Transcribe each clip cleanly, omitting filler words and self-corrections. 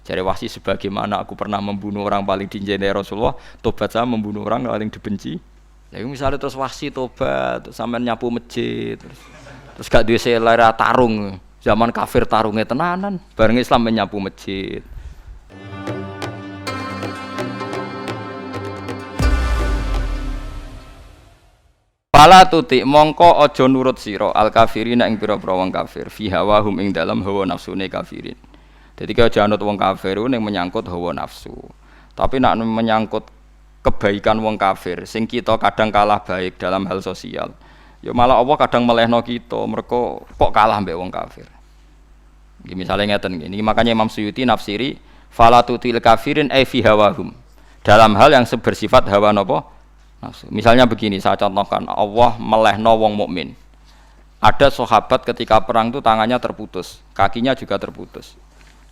Jare Wahsy, sebagaimana aku pernah membunuh orang paling dicintai Rasulullah, tobat saya membunuh orang paling dibenci. Ya misalnya terus Wahsy tobat, sampean nyapu masjid, terus gak duwe selera tarung. Zaman kafir tarungnya tenanan, bareng Islam menyapu masjid. Fala tuti mongko aja nurut sira al kafirin ing pira-pira wong kafir fi hawahum ing dalam hawa nafsune kafirin. Dadi kaya aja anut wong kafir ning menyangkut hawa nafsu. Tapi nek menyangkut kebaikan wong kafir sing kita kadang kalah baik dalam hal sosial. Ya malah Allah kadang melehno kita mergo kok kalah mbek wong kafir. Nggih misale ngeten nggih. Makanya Imam Suyuti nafsiri fala tutil kafirin ai fi hawahum. Dalam hal yang bersifat hawa napa? Nafsu. Misalnya begini, saya contohkan, Allah melehno wong mukmin. Ada sahabat ketika perang itu tangannya terputus, kakinya juga terputus.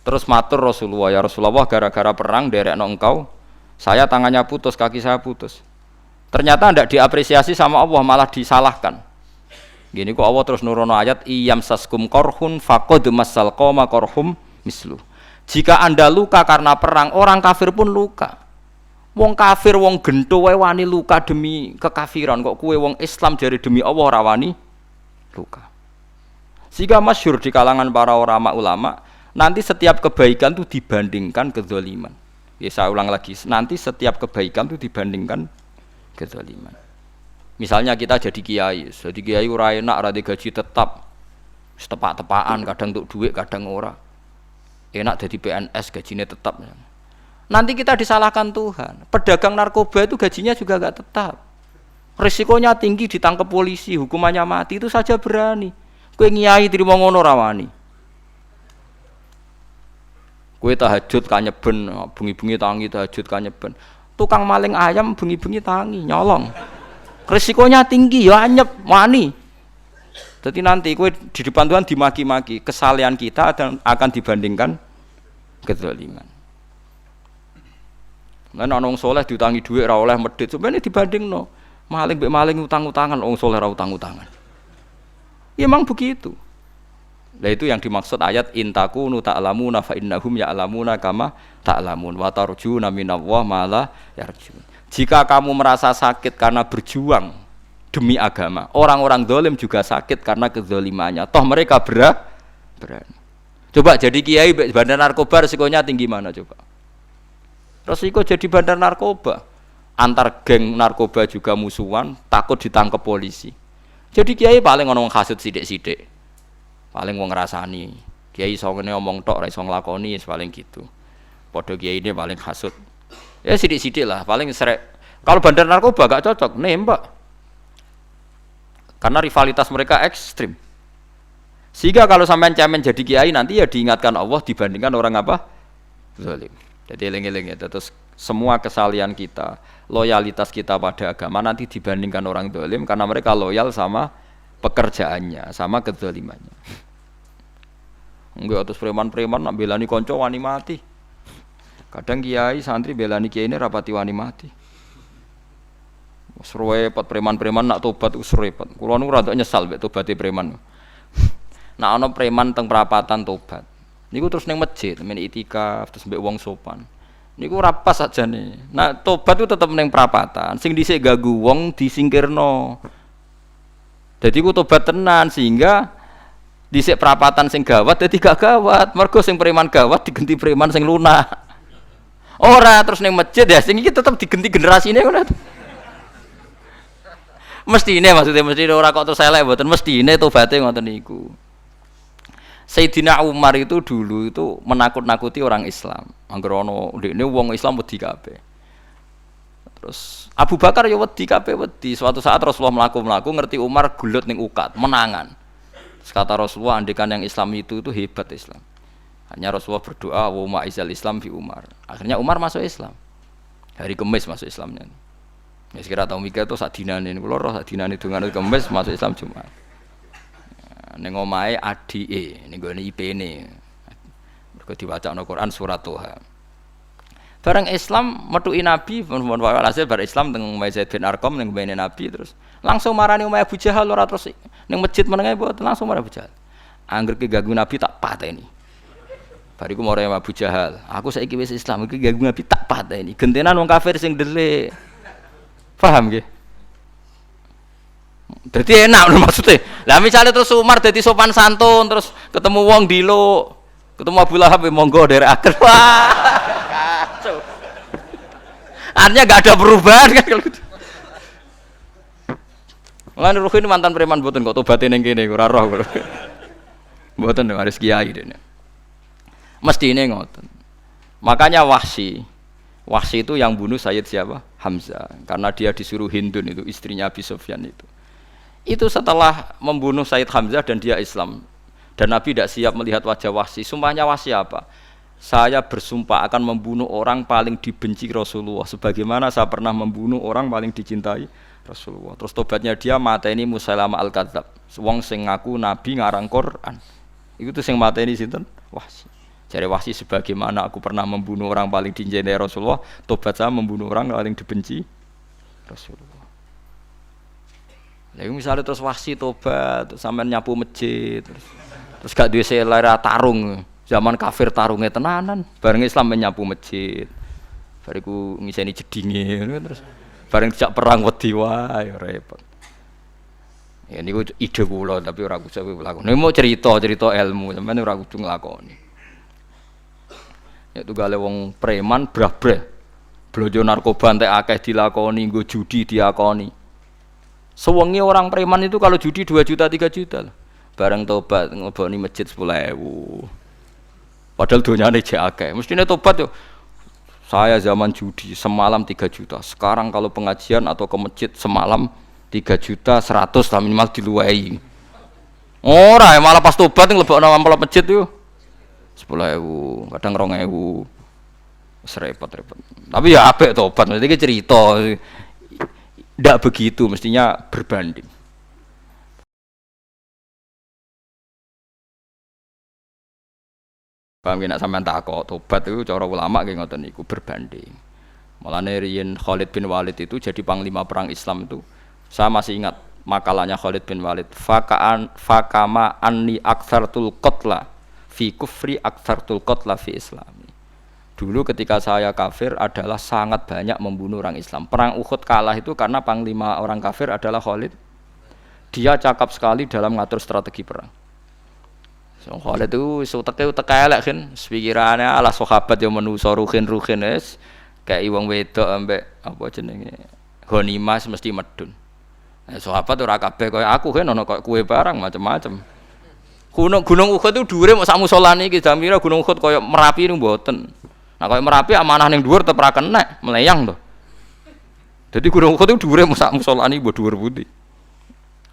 Terus matur Rasulullah, ya Rasulullah gara-gara perang derekno engkau, saya tangannya putus, kaki saya putus. Ternyata tidak diapresiasi sama Allah, malah disalahkan. Gini kok Allah terus nurono ayat iyam saskum korhun faqad masal qoma korhum mislu. Jika Anda luka karena perang, orang kafir pun luka. Wong kafir, wong gento wae wani luka demi kekafiran, kok kuwe wong Islam jare demi Allah ora wani luka. Sehingga masyhur di kalangan para ulama, nanti setiap kebaikan itu dibandingkan kezaliman. Ya saya ulang lagi, nanti setiap kebaikan itu dibandingkan kezaliman. Misalnya kita jadi kiai ora enak, ora gaji tetap, tepak-tepakan, kadang untuk duit, kadang ora. Enak jadi PNS gajinya tetap. Nanti kita disalahkan Tuhan. Pedagang narkoba itu gajinya juga enggak tetap. Risikonya tinggi, ditangkap polisi, hukumannya mati, itu saja berani. Kowe ngiyai trimo ngono ra wani. Kowe tahajud kanyeben, bengi-bengi tangi tahajud kanyeben. Tukang maling ayam bengi-bengi tangi nyolong. Risikonya tinggi ya anyep wani. Jadi nanti kowe di depan Tuhan dimaki-maki, kesalahan kita akan dibandingkan kezaliman. Lan ana wong saleh diutangi dhuwit ora oleh medhit, sampeyan dibandingno. Maling mbek maling utang-utangan, wong saleh ora utang-utangan. Ya memang begitu. Lah itu yang dimaksud ayat intakunu ta'lamuna fa innahum ya'lamuna kama ta'lamun wa tarjuna minallah ma la yarjun. Jika kamu merasa sakit karena berjuang demi agama, orang-orang zalim juga sakit karena kezalimannya. Toh mereka berani. Coba jadi kiai bandar narkoba risikonya tinggi mana coba? Resiko jadi bandar narkoba, antar geng narkoba juga musuhan, takut ditangkap polisi. Jadi kiai paling ngomong hasud sidik-sidik, paling wong ngrasani. Kiai iso ngene omong tok, ora iso nglakoni, paling gitu. Padha kiai ini paling hasud. Ya sidik-sidik lah, paling serek. Kalau bandar narkoba gak cocok, nembak. Karena rivalitas mereka ekstrim. Sehingga kalau sampean cemen jadi kiai nanti ya diingatkan Allah dibandingkan orang apa? Zalim. Jadi eling-eling ya, terus semua kesalahan kita, loyalitas kita pada agama nanti dibandingkan orang zalim karena mereka loyal sama pekerjaannya, sama kezalimannya. Enggak terus preman-preman nak belani kanca wani mati. Kadang kiai santri belani kiai ini rapati wani mati. Wis repot preman-preman nak tobat wis repot. Kula nu rada nyesal mek tobaté preman. Nak ana preman teng perapatan tobat. Niku terus ning masjid, men itikaf terus mbek wong sopan. Niku ora pas sajane. Nah, tobat itu tetep ning perapatan. Sing dhisik ganggu wong disingkirno. Dadi ku tobat tenan sehingga dhisik perapatan sing gawat dadi gak gawat. Mergo sing preman gawat diganti preman sing lunak. Ora terus ning masjid ya sing iki tetep diganti generasine ngono. Mestine maksudnya mesti ora kok terus elek mboten mestine tobaté ngoten niku. Sayyidina Umar itu dulu itu menakut-nakuti orang Islam. Angger ana ndekne wong Islam wedi kabeh. Terus Abu Bakar ya wedi kabeh wedi. Suatu saat Rasulullah mlaku-mlaku ngerti Umar gulut ning ukat, menangan. Terus kata Rasulullah andekan yang Islam itu hebat Islam. Hanya Rasulullah berdoa wa ma'izal Islam fi Umar. Akhirnya Umar masuk Islam. Hari Kamis masuk Islamnya. Ya sekira tau mikir to sak dinane kula roh sak dinane dongane Kamis masuk Islam Jumat. Ning omahe adike ning gone IP-ne. Mergo diwacana Quran surat Toha. Bareng Islam metuki Nabi, walhasil bar Islam teng Zaid bin Arqam ning mbene Nabi terus langsung marani omahe Abu Jahal ora terus ning masjid menenge langsung marani Abu Jahal. Angger ki ganggu Nabi tak pateni. Bariku mau Abu Jahal. Aku saiki wis Islam iki gak Nabi tak pateni. Gentenan wong kafir sing delik. Paham nggih? Dadi enak lho maksudnya. Lah misalnya terus Umar dadi sopan santun terus ketemu wong dilo, ketemu Abu Lahab monggo derek akhir. Wah. Kacau. Artinya gak ada perubahan kan kalau gitu. Lan Ruhin mantan preman mboten kok tobaté ning kene ora roh. Mboten harus kiai dene. Mestine ngoten. Makanya Wahsy itu yang bunuh Sayyid siapa? Hamzah. Karena dia disuruh Hindun itu istrinya Abi Sufyan itu. Itu setelah membunuh Sayyid Hamzah dan dia Islam. Dan Nabi tidak siap melihat wajah Wahsy. Sumpahnya Wahsy apa? Saya bersumpah akan membunuh orang paling dibenci Rasulullah. Sebagaimana saya pernah membunuh orang paling dicintai Rasulullah. Terus tobatnya dia mateni Musailamah al-Kadzab. Wong sing ngaku Nabi ngarang Quran. Itu tuh sing mateni sinten? Wahsy. Jadi Wahsy sebagaimana aku pernah membunuh orang paling dicintai Rasulullah, tobat saya membunuh orang paling dibenci Rasulullah. Lalu misalnya terus Wahsy tobat, sampai nyapu masjid, terus gak duwe selera tarung, zaman kafir tarungnya tenanan, bareng Islam menyapu masjid, bariku ngiseni jedinge, terus bareng dijak perang wedi wae repot. Ya niku ide kula tapi ora kudu lakoni. Nek mau cerita ilmu, sampeyan ora kudu nglakoni. Yaitu gale wong preman brah-breh blojo narkoba entek akeh dilakoni, nggo judi diakoni. Sewengi orang preman itu kalau judi 2 juta 3 juta. Bareng tobat ngleboni masjid 10.000. Padahal donyane jek akeh. Mestine tobat yo. Saya zaman judi semalam 3 juta. Sekarang kalau pengajian atau ke masjid semalam 3 juta 100 lah minimal diluwei. Ora malah pas tobat nglebokno amplop masjid yo. 10.000, kadang 2.000, repot-repot. Tapi ya apik tobat, mesti cerita. Tidak begitu, mestinya berbanding. Paham ki nek sampean takok tobat itu cara ulama ki ngoten niku berbanding. Mulane riyen Khalid bin Walid itu jadi panglima perang Islam itu. Saya masih ingat makalahnya Khalid bin Walid. Fakama anni aktsartul qatla fi kufri aktsartul qatla fi islami. Dulu ketika saya kafir adalah sangat banyak membunuh orang Islam. Perang Uhud kalah itu karena panglima orang kafir adalah Khalid. Dia cakap sekali dalam ngatur strategi perang. So, Khalid itu utek elek kan, pikirannya ala sahabat yang menuso ruhin es kayak wong wedok ambek apa jenenge ghanimah mesti medun. Sahabat ora kabeh kaya aku kan ono kaya kue barang macam-macam. Gunung Uhud itu dhuwure mok sak musolane iki jamira Gunung Uhud kaya Merapi niku mboten. Nah kaya Merapi amanah ning dhuwur tetep ra kenek, meleyang to. Dadi Gunung Uhud itu dhuwure mok sak musolane mbok dhuwur pundi.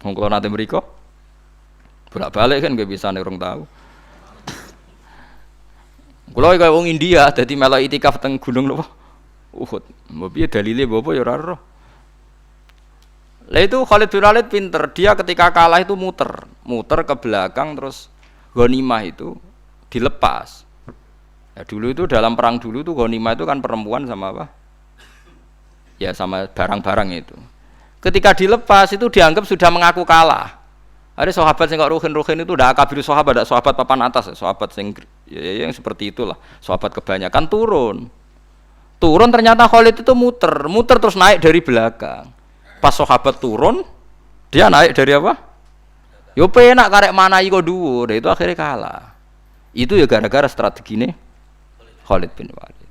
Wong kula nate mriko bolak-balik kan nggih bisa nek urung tahu. Kula kaya wong India dadi melok itikaf teng gunung napa Uhud. Mbok piye dalile mbok apa ya ora ero. Lah itu Khalid bin Walid pinter, dia ketika kalah itu muter ke belakang terus ghanimah itu dilepas. Ya dulu itu dalam perang dulu tuh ghanimah itu kan perempuan sama apa? Ya sama barang-barang itu. Ketika dilepas itu dianggap sudah mengaku kalah. Ada sahabat yang kok ruhin itu udah akabir sahabat, ada sahabat papan atas, sahabat yang seperti itulah. Sahabat kebanyakan turun ternyata Khalid itu muter terus naik dari belakang. Pas sahabat turun, dia naik dari apa? Yo penak karek manai kok dhuwur, itu akhirnya kalah. Itu ya gara-gara strategi ini Khalid bin Walid.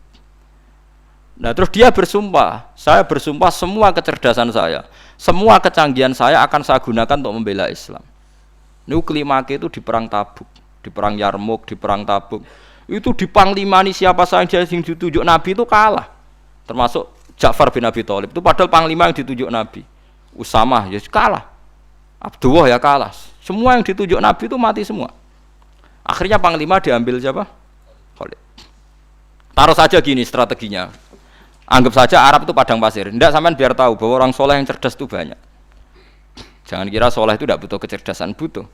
Nah terus dia bersumpah, saya bersumpah semua kecerdasan saya, semua kecanggihan saya akan saya gunakan untuk membela Islam. Niku kelimake itu di perang Tabuk, di perang Yarmuk, di perang Tabuk. Itu di panglimani siapa saja yang ditunjuk Nabi itu kalah. Termasuk Ja'far bin Abi Thalib itu padahal panglima yang ditunjuk Nabi. Usamah ya kalah. Abdullah ya kalah. Semua yang ditunjuk Nabi itu mati semua. Akhirnya panglima diambil siapa? Khalid. Taruh saja gini strateginya. Anggap saja Arab itu padang pasir. Tidak sampean biar tahu bahwa orang soleh yang cerdas itu banyak. Jangan kira soleh itu tidak butuh kecerdasan, butuh.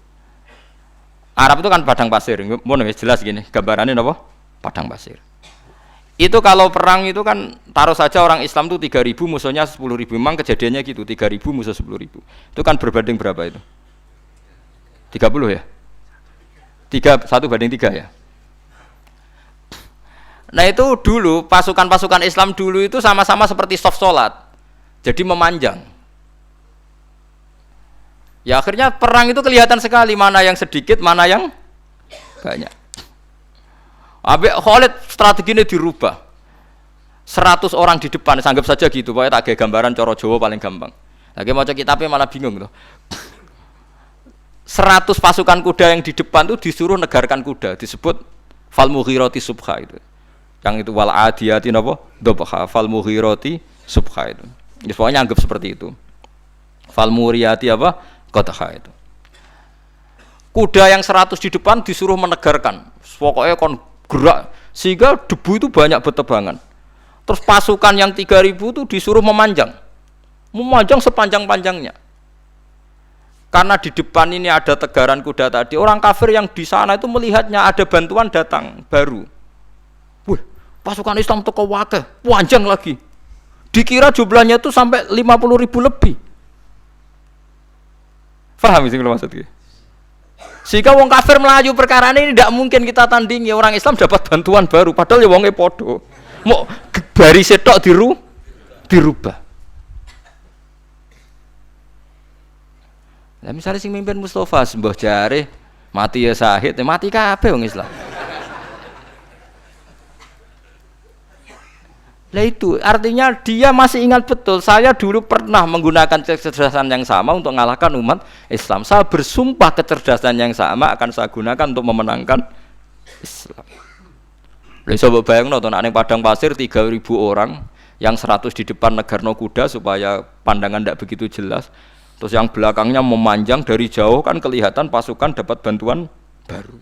Arab itu kan padang pasir. Mohon jelas gini, gambarannya apa? Padang pasir. Itu kalau perang itu kan taruh saja orang Islam itu 3.000 musuhnya 10.000. Memang kejadiannya gitu, 3.000 musuh 10.000. Itu kan berbanding berapa itu? 30 ya? 1 banding 3 ya? Nah itu dulu pasukan-pasukan Islam dulu itu sama-sama seperti soft sholat, jadi memanjang. Ya akhirnya perang itu kelihatan sekali mana yang sedikit, mana yang banyak. Habis Khalid strateginya dirubah. 100 orang di depan, anggap saja gitu, pokoknya tak kayak gambaran coro Jawa paling gampang. Lagi mau kitabnya malah bingung tuh. 100 pasukan kuda yang di depan tuh disuruh negarkan kuda, disebut fal mughirati subha itu. Yang itu wal adiyati napa? Dhabha fal mughirati subha itu. Ya, pokoknya anggap seperti itu. Fal muriyati apa? Qadha itu. Kuda yang 100 di depan disuruh menegarkan. Pokoknya kon gerak sehingga debu itu banyak bertebangan. Terus pasukan yang 3000 itu disuruh memanjang sepanjang-panjangnya. Karena di depan ini ada tegaran kuda tadi, orang kafir yang di sana itu melihatnya ada bantuan datang baru. Wih, pasukan Islam teko wakeh, panjang lagi. Dikira jumlahnya itu sampai 50.000 lebih. Paham sih kalau maksudnya? Sehingga wong kafir melaju perkara ini tidak mungkin kita tandingi, orang Islam dapat bantuan baru, padahal ya wongnya podo. Mau baris setok dirubah. Nah, misalnya sing mimpin Mustafa sembah jare mati ya syahid, mati kabeh wong Islam. Lah itu artinya dia masih ingat betul, saya dulu pernah menggunakan kecerdasan yang sama untuk mengalahkan umat Islam. Saya bersumpah kecerdasan yang sama akan saya gunakan untuk memenangkan Islam. Lha coba bayangno to nek ning padang pasir 3000 orang, yang 100 di depan negarno kuda supaya pandangan tidak begitu jelas. Terus yang belakangnya memanjang, dari jauh kan kelihatan pasukan dapat bantuan baru.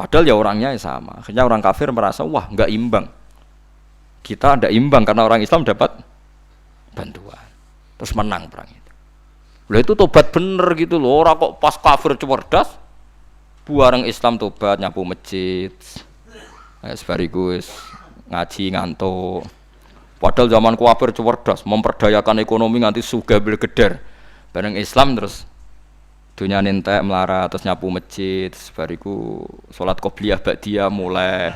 Padahal ya orangnya sama. Akhirnya orang kafir merasa wah enggak imbang. Kita tidak imbang karena orang Islam dapat bantuan. Terus menang perang itu. Lha itu tobat bener gitu loh. Orang kok pas kafir cerdas, buareng Islam tobat nyapu masjid. Sebarigus ngaji ngantuk. Padahal zaman kafir cerdas, memperdayakan ekonomi nganti sugih belgeder. Bareng Islam terus dunia nentek melarat, terus nyapu masjid, sebariku sholat qobliyah ba'diyah mulai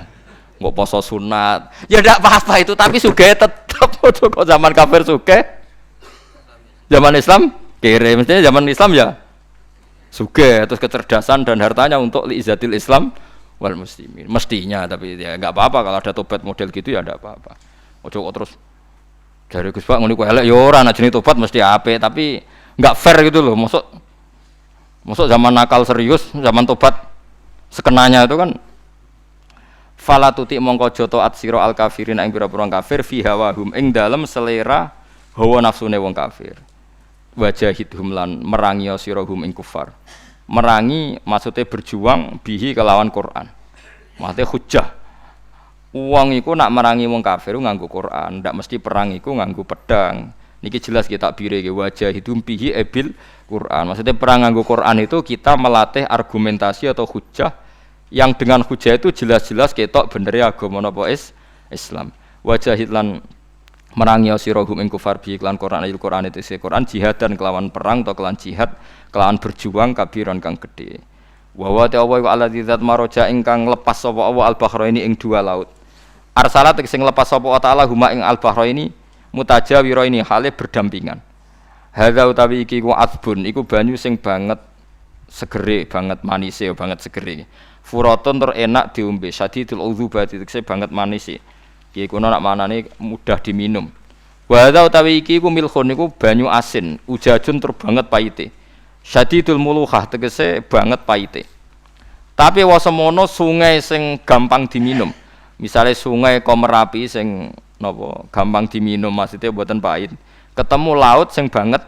nggak poso sunat. Ya tidak apa-apa itu, tapi sugih tetap. Kok zaman kafir sugih, zaman Islam kere, mestinya zaman Islam ya sugih, terus kecerdasan dan hartanya untuk liizatil Islam wal muslimin. Mestinya, tapi ya nggak apa-apa kalau ada tobat model gitu ya tidak apa-apa. Ojo kok terus dari Gus Pak ngene ku elek ya ora, nek jenenge tobat mesti apik, tapi enggak fair gitu loh. Mosok zaman nakal serius, zaman tobat sekenanya itu kan fala tuti mongko joto at sira al kafirin ing pira-pira kafir fi hawahum ing dalem selera hawa nafsune wong kafir. Wajahidhum lan merangi sira hum ing kufar. Merangi maksudnya berjuang bihi kelawan Quran. Maksudnya hujjah. Uang iku nak merangi wong kafir nganggo Quran, ndak mesti perang iku nganggo pedang. Niki jelas kita bire wajah hidum bihi ebil Quran. Maksudnya perang nganggo Quran itu kita melatih argumentasi atau hujah yang dengan hujah itu jelas-jelas ketok bener agama napa Islam. Wajah hitlan merangi sira hum ing kufar bihi lan Quran ayat Quran itu Quran jihad dan kelawan perang atau kelawan jihad, kelawan berjuang kabiran kang gede. Wa wa ta'ala wa alladzi zat maraja ingkang lepas sapa Allah al-bahraini ing dua laut. Arsalat sing lepas sapa taala huma ing al-bahraini mutajawira ini hale berdampingan. Hadza utawi iki ku asbun iku banyu sing banget segere, banget manise, banget segere. Furatun tur enak diombe, sadidul udzubati tekse banget manise. Iki kono nak manane mudah diminum. Wa hadza utawi iki ku milkhun iku banyu asin, ujajun tur banget paite. Sadidul muluhah tegese banget paite. Tapi wasemono sungai sing gampang diminum. Misalnya sungai Komerapi sing napa gampang diminum maksudnya buatan pahit. Ketemu laut sing banget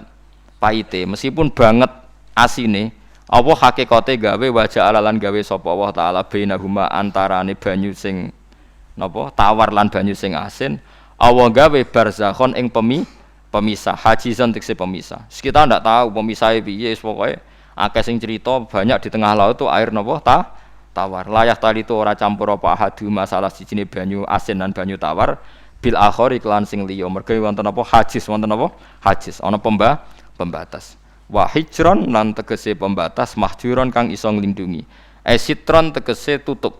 pahite, meskipun banget asine, apa hakikate gawe wajah alalan gawe sapa Allah taala bainahuma antarane banyu sing napa tawar lan banyu sing asin, Allah gawe barzakhon ing pemisah, hajizan tekse pemisah. Kita ndak tahu pemisahnya piye, pokoke akeh sing cerita banyak di tengah laut tuh air napa tawar. Layah tali itu ora campur apa hadu masalah sijine banyu asin dan banyu tawar bil akhir iklan sing liya. Mergo wonten apa hajiz, wonten apa hajiz ana pembatas. Wa hijron lan tegese pembatas mahjuron kang iso nglindungi. Sitron tegese tutup.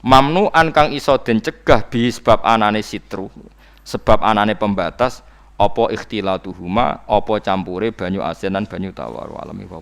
mamnuan kang iso den cegah bi sebab anane sitru sebab anane pembatas apa ikhtilatuhuma apa campure banyu asin lan banyu tawar alami wa